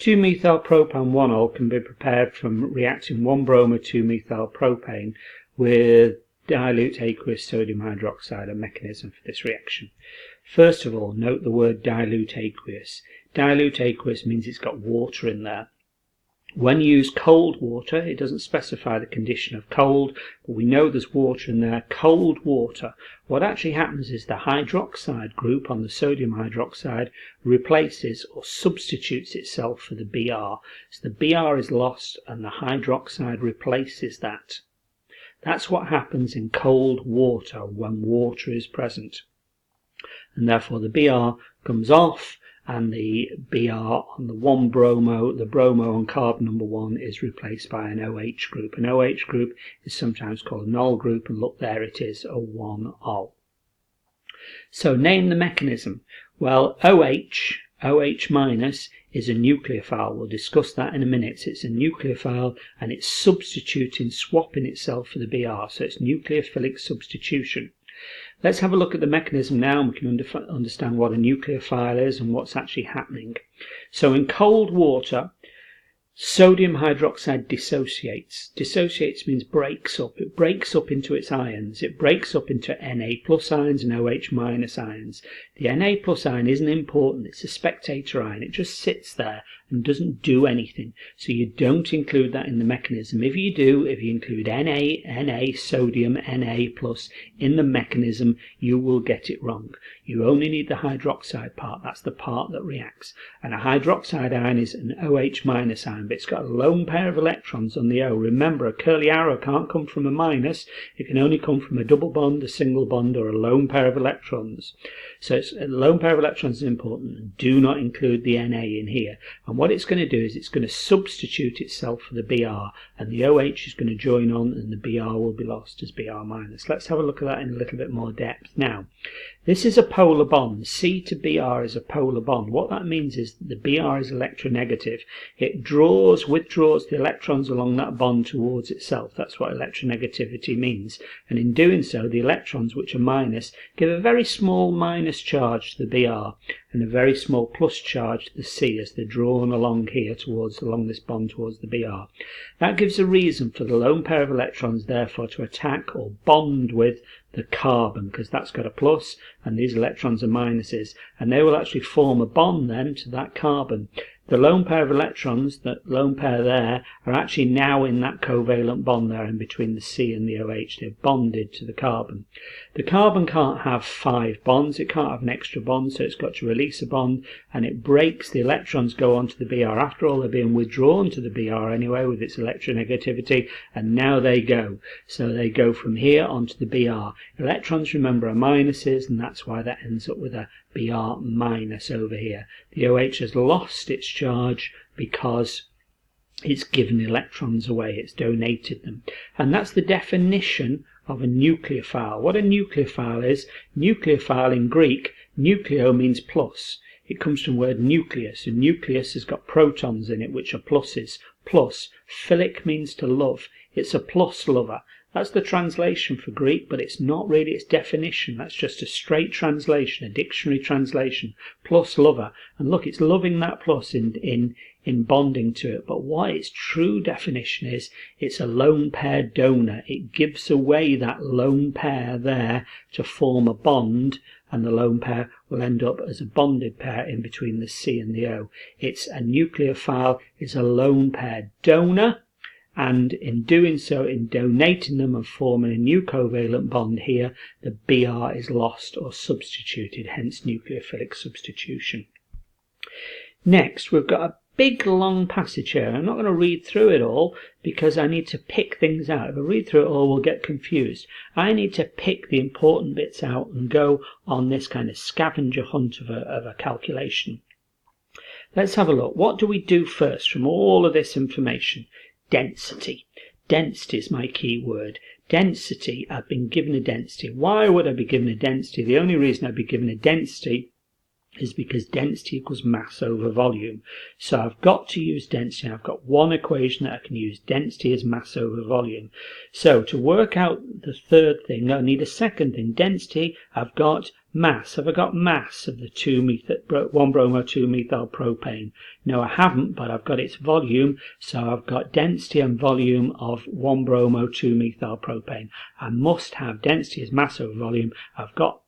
2-methylpropan-1-ol can be prepared from reacting 1-bromo-2-methylpropane with dilute aqueous sodium hydroxide. A mechanism for this reaction. First of all, note the word dilute aqueous. Dilute aqueous means it's got water in there. When you use cold water, it doesn't specify the condition of cold, but we know there's water in there. Cold water, what actually happens is the hydroxide group on the sodium hydroxide replaces or substitutes itself for the Br. So the Br is lost and the hydroxide replaces that. That's what happens in cold water when water is present. And therefore the Br comes off, and the Br on the 1-bromo, the bromo on carbon number 1 is replaced by an OH group. An OH group is sometimes called an ol group, and look, there it is, a 1-ol. So name the mechanism. Well, OH minus is a nucleophile. We'll discuss that in a minute. It's a nucleophile and it's substituting, swapping itself for the Br. So it's nucleophilic substitution. Let's have a look at the mechanism now, and we can understand what a nucleophile is and what's actually happening. So in cold water, sodium hydroxide dissociates. Dissociates means breaks up. It breaks up into its ions. It breaks up into Na plus ions and OH minus ions. The Na plus ion isn't important. It's a spectator ion. It just sits there and doesn't do anything. So you don't include that in the mechanism. If you do, if you include Na, sodium, Na plus in the mechanism, you will get it wrong. You only need the hydroxide part. That's the part that reacts. And a hydroxide ion is an OH minus ion, but it's got a lone pair of electrons on the O. Remember, a curly arrow can't come from a minus. It can only come from a double bond, a single bond, or a lone pair of electrons. So it's a lone pair of electrons is important. Do not include the Na in here. And what it's going to do is it's going to substitute itself for the Br, and the OH is going to join on, and the Br will be lost as Br minus. Let's have a look at that in a little bit more depth. Now, this is a polar bond. C to Br is a polar bond. What that means is the Br is electronegative. It withdraws the electrons along that bond towards itself. That's what electronegativity means. And in doing so, the electrons, which are minus, give a very small minus charge to the Br and a very small plus charge to the C as they're drawn along here along this bond towards the Br. That gives a reason for the lone pair of electrons therefore to attack or bond with the carbon, because that's got a plus and these electrons are minuses, and they will actually form a bond then to that carbon. The lone pair of electrons, that lone pair there, are actually now in that covalent bond there in between the C and the OH. They're bonded to the carbon. The carbon can't have 5 bonds. It can't have an extra bond, so it's got to release a bond, and it breaks. The electrons go onto the Br. After all, they're being withdrawn to the Br anyway with its electronegativity, and now they go. So they go from here onto the Br. Electrons, remember, are minuses, and that's why that ends up with a Br minus over here. The OH has lost its charge because it's given electrons away, it's donated them. And that's the definition of a nucleophile. What a nucleophile is, nucleophile in Greek, nucleo means plus. It comes from the word nucleus, and nucleus has got protons in it, which are pluses. Plus, philic means to love. It's a plus lover. That's the translation for Greek, but it's not really its definition. That's just a straight translation, a dictionary translation. Plus lover. And look, it's loving that plus in bonding to it. But what its true definition is, it's a lone pair donor. It gives away that lone pair there to form a bond, and the lone pair will end up as a bonded pair in between the C and the O. It's a nucleophile, is a lone pair donor, and in doing so, in donating them and forming a new covalent bond here, the Br is lost or substituted, hence nucleophilic substitution. Next, we've got a big long passage here. I'm not going to read through it all because I need to pick things out. If I read through it all, we'll get confused. I need to pick the important bits out and go on this kind of scavenger hunt of a calculation. Let's have a look. What do we do first from all of this information? Density. Density is my key word. Density, I've been given a density. Why would I be given a density? The only reason I'd be given a density is because density equals mass over volume. So I've got to use density. I've got one equation that I can use. Density is mass over volume. So to work out the third thing, I need a second thing. Density, I've got mass. Have I got mass of the 1-bromo-2-methyl propane? No, I haven't, but I've got its volume. So I've got density and volume of 1-bromo-2-methyl propane. I must have density as mass over volume. I've got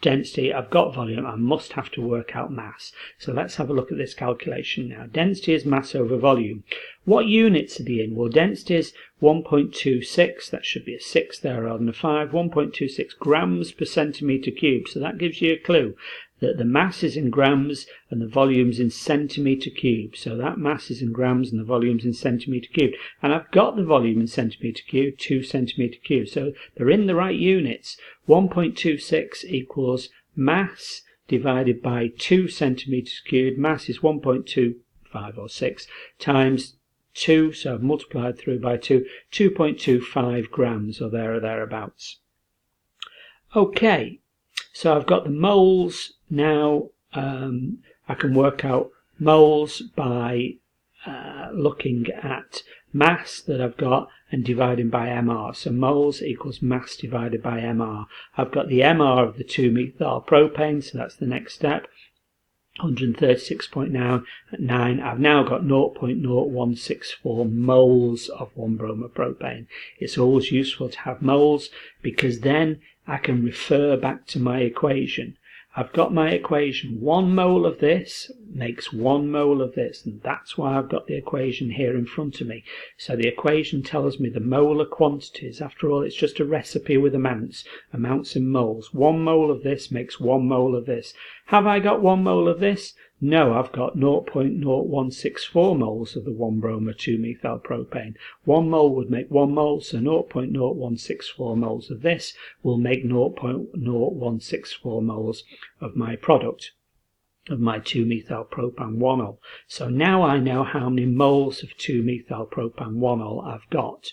density, I've got volume, I must have to work out mass. So let's have a look at this calculation now. Density is mass over volume. What units are they in? Well, density is 1.26, that should be a 6 there rather than a 5, 1.26 grams per centimetre cubed. So that gives you a clue that the mass is in grams and the volume's in centimetre cubed. So that mass is in grams and the volume's in centimetre cubed. And I've got the volume in centimetre cubed, 2 centimetre cubed. So they're in the right units. 1.26 equals mass divided by 2 centimetres cubed. Mass is 1.25 or 6 times 2, so I've multiplied through by 2, 2.25 grams or there or thereabouts. Okay, so I've got the moles now. I can work out moles by looking at mass that I've got and dividing by MR. So moles equals mass divided by MR. I've got the MR of the 2-methyl propane, so that's the next step. 136.9. I've now got 0.0164 moles of 1-bromopropane. It's always useful to have moles because then I can refer back to my equation. I've got my equation. 1 mole of this makes 1 mole of this, and that's why I've got the equation here in front of me. So the equation tells me the molar quantities. After all, it's just a recipe with amounts in moles. 1 mole of this makes 1 mole of this. Have I got 1 mole of this? No, I've got 0.0164 moles of the 1-bromo-2-methyl propane. 1 mole would make 1 mole, so 0.0164 moles of this will make 0.0164 moles of my product, of my 2-methyl propan 1-ol. So now I know how many moles of 2-methyl propan 1-ol I've got.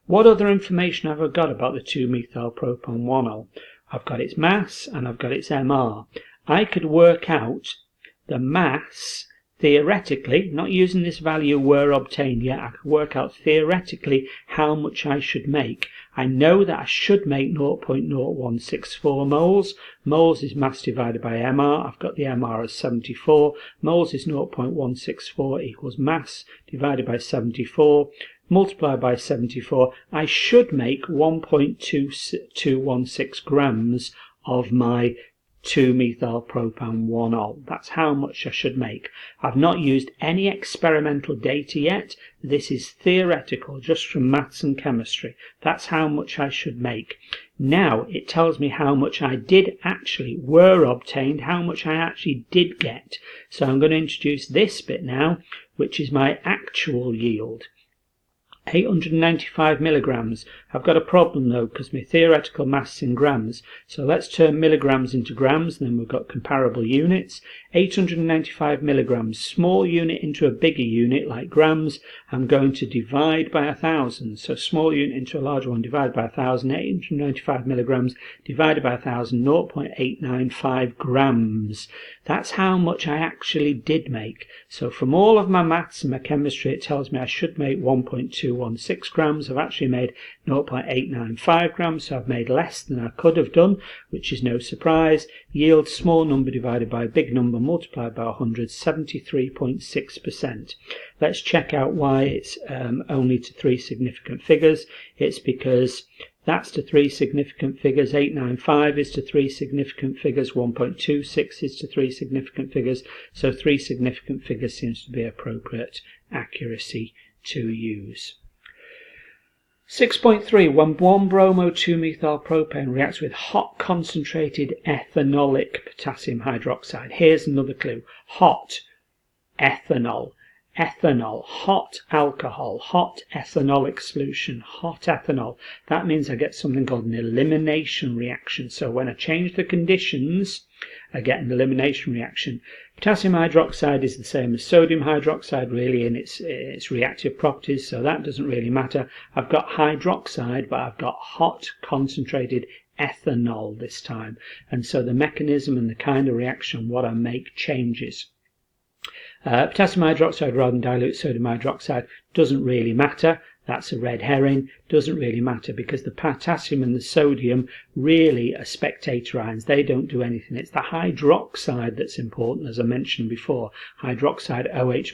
What other information have I got about the 2-methyl propan 1-ol? I've got its mass and I've got its MR. I could work out the mass theoretically, not using this value were obtained yet. I could work out theoretically how much I should make. I know that I should make 0.0164 moles. Moles is mass divided by MR. I've got the MR as 74. Moles is 0.164 equals mass divided by 74. Multiplied by 74. I should make 1.216 grams of my 2-methyl propan 1-ol. That's how much I should make. I've not used any experimental data yet. This is theoretical, just from maths and chemistry. That's how much I should make. Now it tells me how much I did actually were obtained, how much I actually did get. So I'm going to introduce this bit now, which is my actual yield. 895 milligrams. I've got a problem though because my theoretical mass is in grams. So let's turn milligrams into grams, and then we've got comparable units. 895 milligrams, small unit into a bigger unit like grams. I'm going to divide by 1,000. So small unit into a larger one divided by 1,000. 895 milligrams divided by 1,000, 0.895 grams. That's how much I actually did make. So from all of my maths and my chemistry, it tells me I should make 1.216 grams. I've actually made 0.895 grams, so I've made less than I could have done, which is no surprise. Yield, small number divided by a big number multiplied by 100, 73.6%. Let's check out why it's only to 3 significant figures. It's because that's to 3 significant figures, 895 is to 3 significant figures, 1.26 is to 3 significant figures, so 3 significant figures seems to be appropriate accuracy to use. 6.3. When 1-bromo-2-methyl propane reacts with hot concentrated ethanolic potassium hydroxide. Here's another clue. Hot ethanol. Ethanol, hot alcohol, hot ethanolic solution, hot ethanol. That means I get something called an elimination reaction. So when I change the conditions, I get an elimination reaction. Potassium hydroxide is the same as sodium hydroxide really in its reactive properties, so that doesn't really matter. I've got hydroxide, but I've got hot concentrated ethanol this time, and so the mechanism and the kind of reaction what I make changes. Potassium hydroxide rather than dilute sodium hydroxide doesn't really matter. That's a red herring. Doesn't really matter because the potassium and the sodium really are spectator ions. They don't do anything. It's the hydroxide that's important, as I mentioned before. Hydroxide OH-.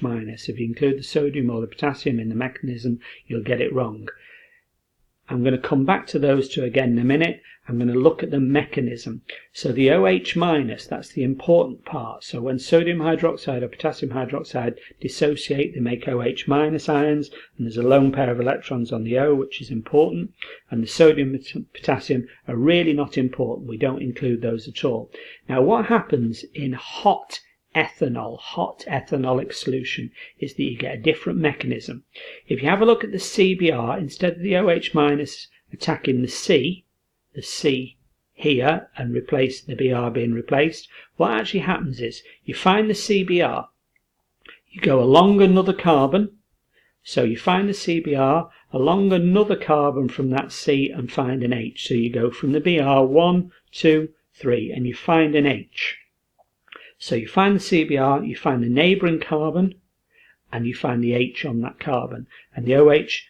If you include the sodium or the potassium in the mechanism, you'll get it wrong. I'm going to come back to those two again in a minute. I'm going to look at the mechanism. So the OH-, that's the important part. So when sodium hydroxide or potassium hydroxide dissociate, they make OH- ions, and there's a lone pair of electrons on the O, which is important. And the sodium and potassium are really not important. We don't include those at all. Now what happens in hot ethanolic solution is that you get a different mechanism. If you have a look at the CBr, instead of the OH- attacking the C here and replace the Br being replaced, what actually happens is you find the CBr, you go along another carbon, so you find the CBr along another carbon from that C and find an H. So you go from the Br 1, 2, 3 and you find an H. So you find the CBr, you find the neighbouring carbon, and you find the H on that carbon. And the OH-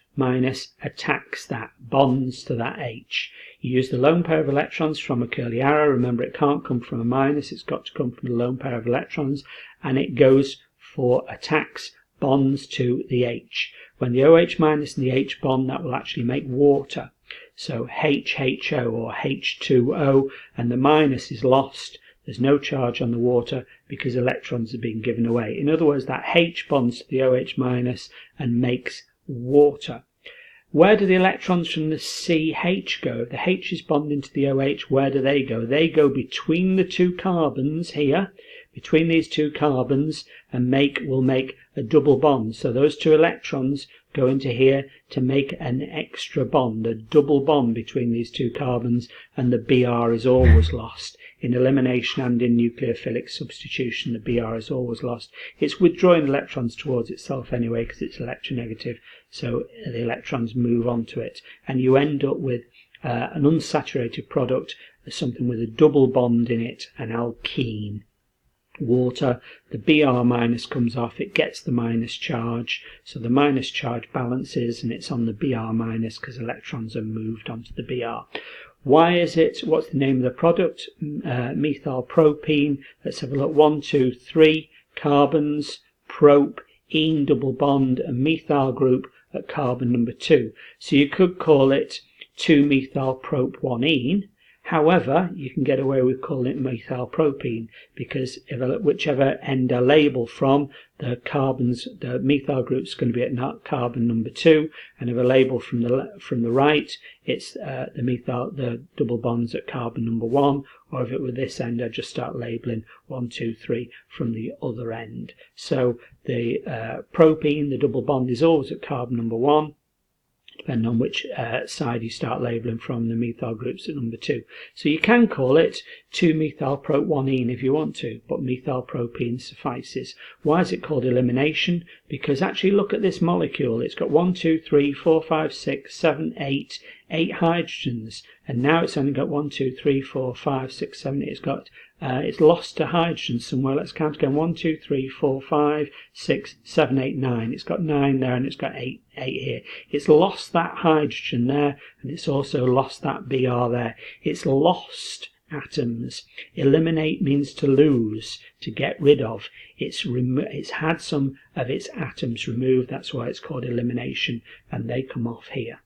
attacks that, bonds to that H. You use the lone pair of electrons from a curly arrow. Remember, it can't come from a minus, it's got to come from the lone pair of electrons. And it goes for attacks, bonds to the H. When the OH- and the H bond, that will actually make water. So HHO or H2O, and the minus is lost. There's no charge on the water because electrons are being given away. In other words, that H bonds to the OH- and makes water. Where do the electrons from the CH go? If the H is bonding to the OH, where do they go? They go between the two carbons here, between these two carbons, and will make a double bond. So those two electrons go into here to make an extra bond, a double bond between these two carbons, and the Br is always lost. In elimination and in nucleophilic substitution, the Br is always lost. It's withdrawing electrons towards itself anyway because it's electronegative, so the electrons move onto it. And you end up with an unsaturated product, something with a double bond in it, an alkene. Water, the Br- comes off, it gets the minus charge, so the minus charge balances and it's on the Br- because electrons are moved onto the Br. Why is it? What's the name of the product? Methyl propene. Let's have a look. 1, 2, 3 carbons, prop, ene double bond, a methyl group at carbon number 2. So you could call it 2-methyl prop 1-ene. However, you can get away with calling it methyl propene because whichever end I label from, the carbons, the methyl group is going to be at carbon number 2, and if I label from the right, it's the double bonds at carbon number 1, or if it were this end, I'd just start labeling 1, 2, 3 from the other end. So the propene, the double bond, is always at carbon number 1. Depending on which side you start labelling from, the methyl groups at number 2. So you can call it 2-methyl prop 1-ene if you want to, but methyl propene suffices. Why is it called elimination? Because actually look at this molecule. It's got 1, 2, 3, 4, 5, 6, 7, 8 hydrogens, and now it's only got 1, 2, 3, 4, 5, 6, 7. It's lost a hydrogen somewhere. Let's count again. 1, 2, 3, 4, 5, 6, 7, 8, 9. It's got 9 there and it's got 8 here. It's lost that hydrogen there, and it's also lost that Br there. It's lost atoms. Eliminate means to lose, to get rid of. It's had some of its atoms removed. That's why it's called elimination, and they come off here.